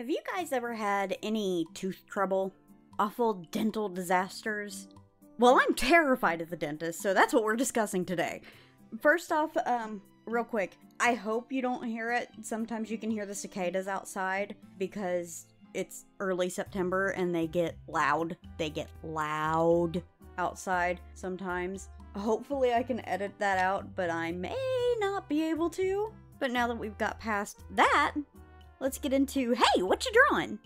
Have you guys ever had any tooth trouble? Awful dental disasters? Well, I'm terrified of the dentist, so that's what we're discussing today. First off, real quick, I hope you don't hear it. Sometimes you can hear the cicadas outside because it's early September and they get loud. They get loud outside sometimes. Hopefully I can edit that out, but I may not be able to. But now that we've got past that, let's get into, hey, what you drawing?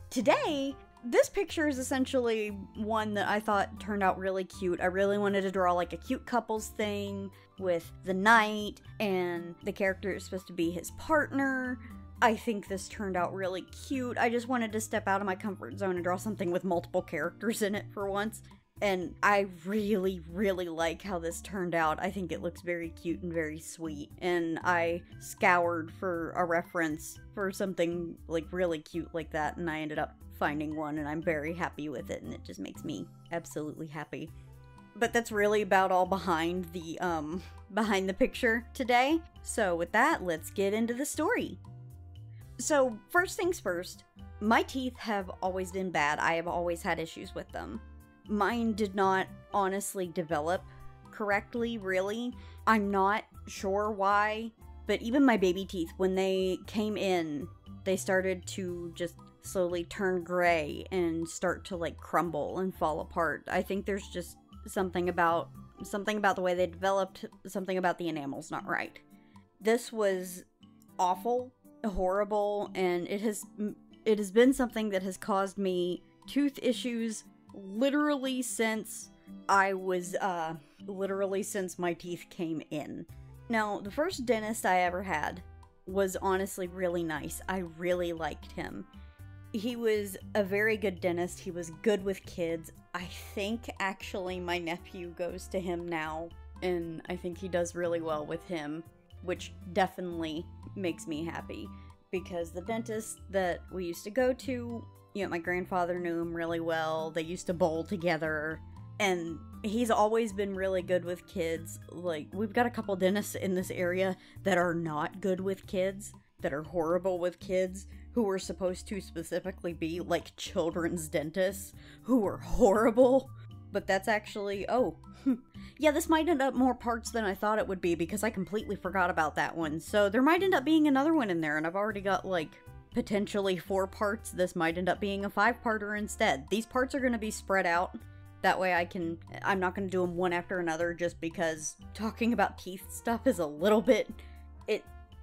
Today, this picture is essentially one that I thought turned out really cute. I really wanted to draw like a cute couples thing with the knight, and the character is supposed to be his partner. I think this turned out really cute. I just wanted to step out of my comfort zone and draw something with multiple characters in it for once. And I really, really like how this turned out. I think it looks very cute and very sweet. And I scoured for a reference for something like really cute like that, and I ended up finding one, and I'm very happy with it, and it just makes me absolutely happy. But that's really about all behind the picture today. So with that, let's get into the story. So first things first, my teeth have always been bad. I have always had issues with them. Mine did not honestly develop correctly, really. I'm not sure why, but even my baby teeth, when they came in, they started to just slowly turn gray and start to like crumble and fall apart. I think there's just something about the way they developed, something about the enamel's not right. This was awful, horrible, and it has been something that has caused me tooth issues literally since my teeth came in. Now, the first dentist I ever had was honestly really nice. I really liked him. He was a very good dentist. He was good with kids. I think actually my nephew goes to him now, and I think he does really well with him, which definitely makes me happy, because the dentist that we used to go to, you know, my grandfather knew him really well. They used to bowl together, and he's always been really good with kids. Like, we've got a couple dentists in this area that are not good with kids, that are horrible with kids, who were supposed to specifically be like children's dentists, who were horrible. But that's actually, yeah, this might end up more parts than I thought it would be, because I completely forgot about that one. So there might end up being another one in there, and I've already got like potentially 4 parts. This might end up being a 5-parter instead. These parts are going to be spread out. That way I'm not going to do them one after another, just because talking about teeth stuff is a little bit,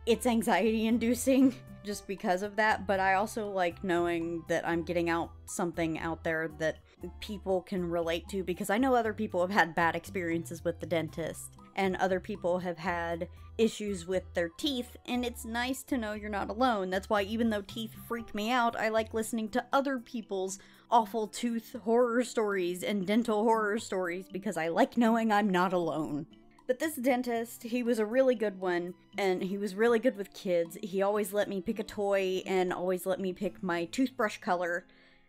it's anxiety inducing just because of that. But I also like knowing that I'm getting out something out there that people can relate to, because I know other people have had bad experiences with the dentist, and other people have had issues with their teeth, and it's nice to know you're not alone. That's why, even though teeth freak me out, I like listening to other people's awful tooth horror stories and dental horror stories, because I like knowing I'm not alone. But this dentist, he was a really good one, and he was really good with kids. He always let me pick a toy, and always let me pick my toothbrush color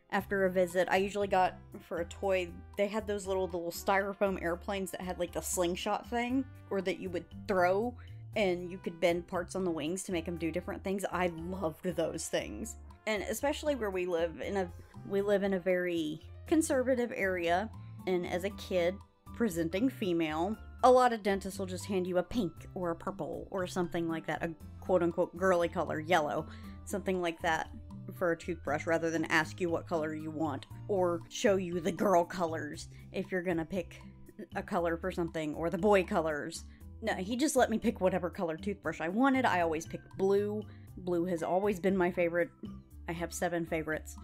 after a visit. I usually got, for a toy, they had those little styrofoam airplanes that had like the slingshot thing, or that you would throw, and you could bend parts on the wings to make them do different things. I loved those things. And especially where we live in a very conservative area, and as a kid, presenting female, a lot of dentists will just hand you a pink or a purple or something like that, a quote-unquote girly color, yellow, something like that for a toothbrush, rather than ask you what color you want, or show you the girl colors if you're gonna pick a color for something, or the boy colors. No, he just let me pick whatever color toothbrush I wanted. I always picked blue. Blue has always been my favorite. I have 7 favorites,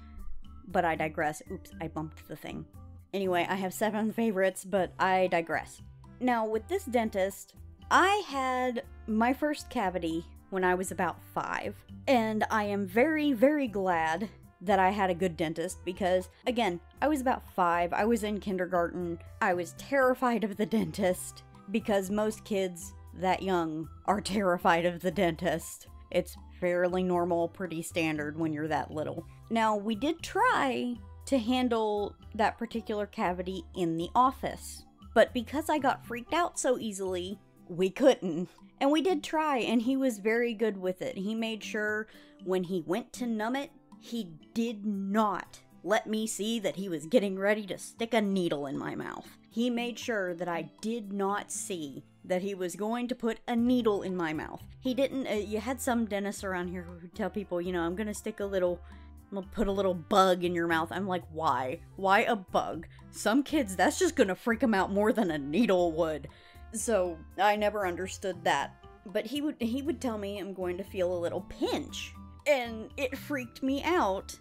but I digress. Oops, I bumped the thing. Anyway, I have 7 favorites, but I digress. Now, with this dentist, I had my first cavity when I was about 5, and I am very, very glad that I had a good dentist, because, again, I was about 5, I was in kindergarten, I was terrified of the dentist, because most kids that young are terrified of the dentist. It's fairly normal, pretty standard when you're that little. Now, we did try to handle that particular cavity in the office, but because I got freaked out so easily, we couldn't. And we did try, and he was very good with it. He made sure when he went to numb it, he did not let me see that he was getting ready to stick a needle in my mouth. He made sure that I did not see that he was going to put a needle in my mouth. He didn't, you had some dentists around here who would tell people, you know, I'm gonna put a little bug in your mouth. I'm like, why? Why a bug? Some kids, that's just gonna freak them out more than a needle would. So, I never understood that. But he would tell me I'm going to feel a little pinch. And it freaked me out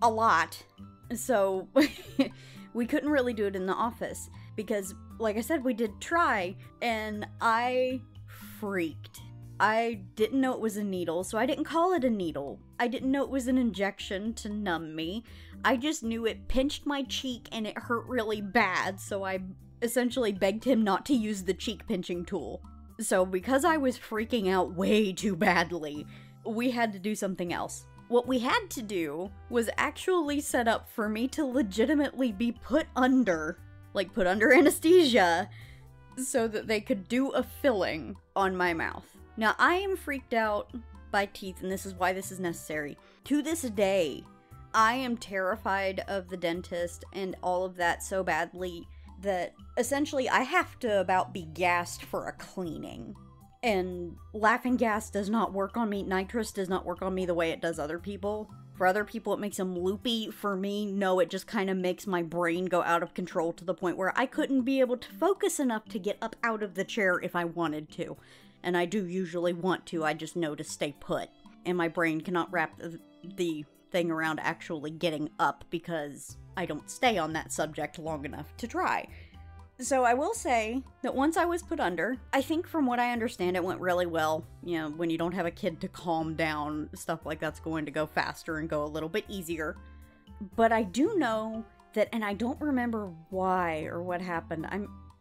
a lot. So, we couldn't really do it in the office. Because, like I said, we did try, and I freaked. I didn't know it was a needle, so I didn't call it a needle. I didn't know it was an injection to numb me. I just knew it pinched my cheek and it hurt really bad, so I essentially begged him not to use the cheek pinching tool. So because I was freaking out way too badly, we had to do something else. What we had to do was actually set up for me to legitimately be put under anesthesia, so that they could do a filling on my mouth. Now, I am freaked out by teeth, and this is why this is necessary. To this day, I am terrified of the dentist and all of that so badly that essentially I have to about be gassed for a cleaning. And laughing gas does not work on me. Nitrous does not work on me the way it does other people. For other people, it makes them loopy. For me, no, it just kind of makes my brain go out of control to the point where I couldn't be able to focus enough to get up out of the chair if I wanted to. And I do usually want to, I just know to stay put. And my brain cannot wrap the thing around actually getting up because I don't stay on that subject long enough to try. So I will say that once I was put under, I think from what I understand it went really well. You know, when you don't have a kid to calm down, stuff like that's going to go faster and go a little bit easier. But I do know that, and I don't remember why or what happened.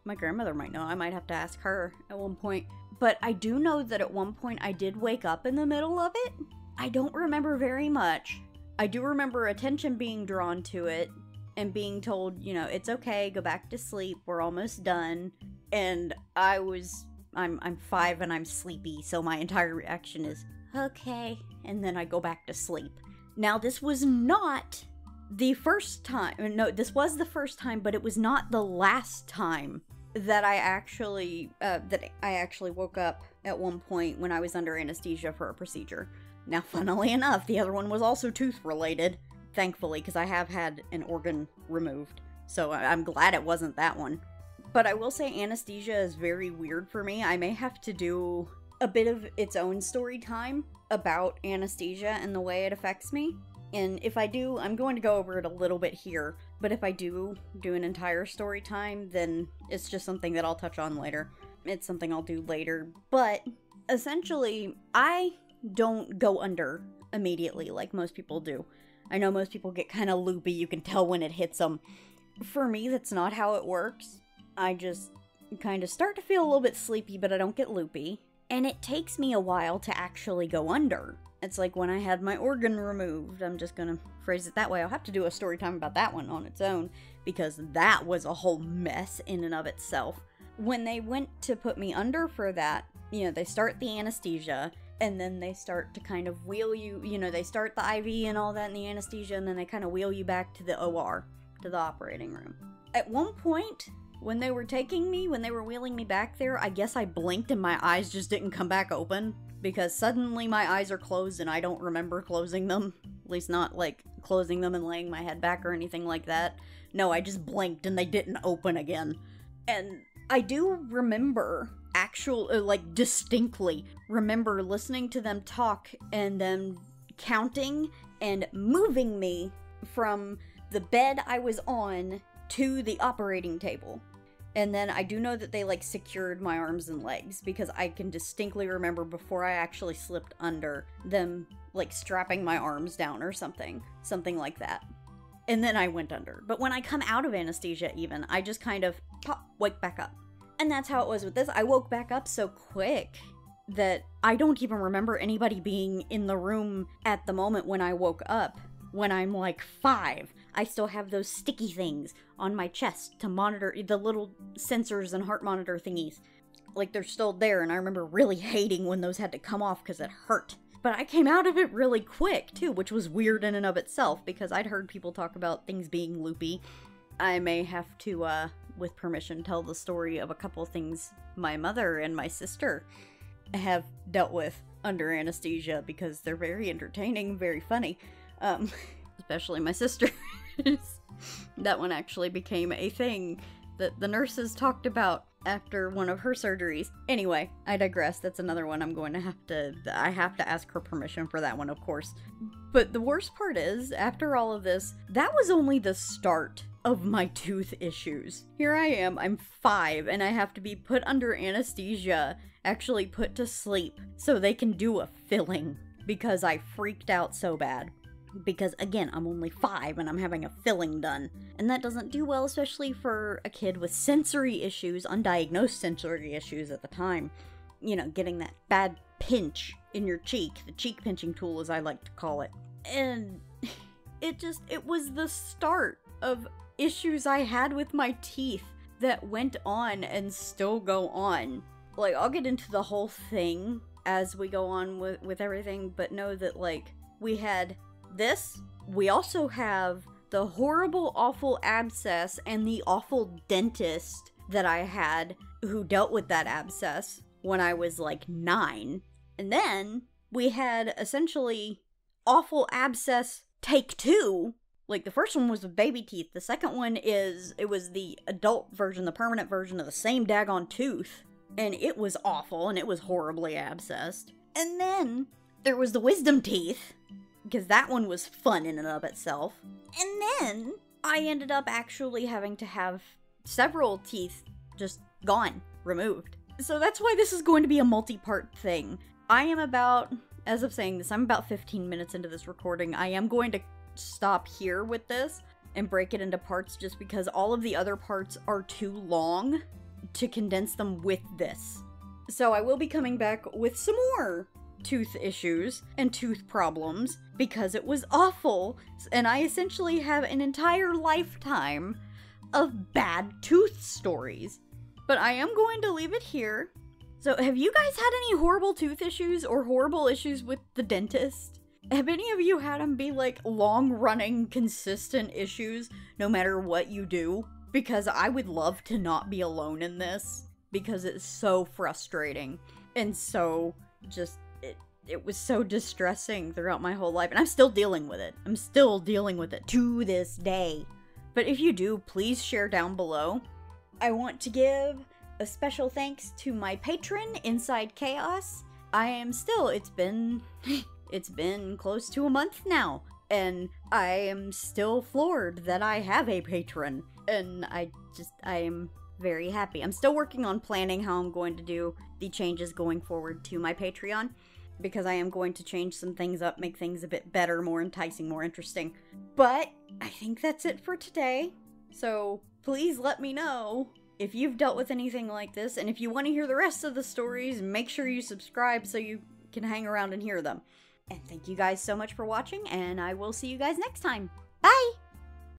My grandmother might know, I might have to ask her at one point. But I do know that at one point I did wake up in the middle of it. I don't remember very much. I do remember attention being drawn to it. And being told, you know, it's okay, go back to sleep, we're almost done. And I'm 5 and I'm sleepy, so my entire reaction is, okay. And then I go back to sleep. Now, this was not the first time, no, this was the first time, but it was not the last time that I actually woke up at one point when I was under anesthesia for a procedure. Now, funnily enough, the other one was also tooth-related. Thankfully, because I have had an organ removed. So I'm glad it wasn't that one. But I will say anesthesia is very weird for me. I may have to do a bit of its own story time about anesthesia and the way it affects me. And if I do, I'm going to go over it a little bit here. But if I do an entire story time, then it's just something that I'll touch on later. It's something I'll do later. But essentially, I don't go under immediately like most people do. I know most people get kind of loopy, you can tell when it hits them. For me, that's not how it works. I just kind of start to feel a little bit sleepy, but I don't get loopy. And it takes me a while to actually go under. It's like when I had my organ removed. I'm just gonna phrase it that way. I'll have to do a story time about that one on its own, because that was a whole mess in and of itself. When they went to put me under for that, you know, they start the anesthesia, and then they start to kind of wheel you, you know, they start the IV and all that in the anesthesia, and then they kind of wheel you back to the OR, to the operating room. At one point, when they were taking me, when they were wheeling me back there, I guess I blinked and my eyes just didn't come back open, because suddenly my eyes are closed and I don't remember closing them. At least not, like, closing them and laying my head back or anything like that. No, I just blinked and they didn't open again. And I do remember distinctly remember listening to them talk and them counting and moving me from the bed I was on to the operating table. And then I do know that they, like, secured my arms and legs, because I can distinctly remember before I actually slipped under them, like, strapping my arms down or something like that. And then I went under. But when I come out of anesthesia even, I just kind of pop, wake back up. And that's how it was with this. I woke back up so quick that I don't even remember anybody being in the room at the moment when I woke up. When I'm like 5, I still have those sticky things on my chest to monitor the little sensors and heart monitor thingies. Like, they're still there, and I remember really hating when those had to come off because it hurt. But I came out of it really quick, too, which was weird in and of itself, because I'd heard people talk about things being loopy. I may have to, with permission, tell the story of a couple of things my mother and my sister have dealt with under anesthesia, because they're very entertaining, very funny. Especially my sister. That one actually became a thing that the nurses talked about after one of her surgeries. Anyway, I digress. That's another one I have to ask her permission for that one, of course. But the worst part is, after all of this, that was only the start of my tooth issues. Here I am, I'm 5, and I have to be put under anesthesia, actually put to sleep, so they can do a filling, because I freaked out so bad. Because, again, I'm only 5 and I'm having a filling done. And that doesn't do well, especially for a kid with sensory issues, undiagnosed sensory issues at the time. You know, getting that bad pinch in your cheek, the cheek pinching tool as I like to call it. And it was the start of issues I had with my teeth that went on and still go on. Like, I'll get into the whole thing as we go on with everything, but know that, like, we had this. We also have the horrible, awful abscess and the awful dentist that I had who dealt with that abscess when I was like 9. And then we had essentially awful abscess take 2. Like, the first one was with baby teeth. The second one it was the adult version, the permanent version of the same daggone tooth. And it was awful, and it was horribly abscessed. And then there was the wisdom teeth, because that one was fun in and of itself. And then I ended up actually having to have several teeth just gone, removed. So that's why this is going to be a multi-part thing. I am about, as of saying this, I'm about 15 minutes into this recording. I am going to stop here with this and break it into parts just because all of the other parts are too long to condense them with this. So I will be coming back with some more tooth issues and tooth problems because it was awful, and I essentially have an entire lifetime of bad tooth stories. But I am going to leave it here. So have you guys had any horrible tooth issues or horrible issues with the dentist? Have any of you had them be like long-running, consistent issues no matter what you do? Because I would love to not be alone in this, because it's so frustrating and so just it was so distressing throughout my whole life, and I'm still dealing with it. I'm still dealing with it to this day. But if you do, please share down below. I want to give a special thanks to my patron, Inside Chaos. It's been close to a month now, and I am still floored that I have a patron, and I am very happy. I'm still working on planning how I'm going to do the changes going forward to my Patreon, because I am going to change some things up, make things a bit better, more enticing, more interesting. But I think that's it for today. So please let me know if you've dealt with anything like this, and if you want to hear the rest of the stories, make sure you subscribe so you can hang around and hear them. And thank you guys so much for watching, and I will see you guys next time. Bye!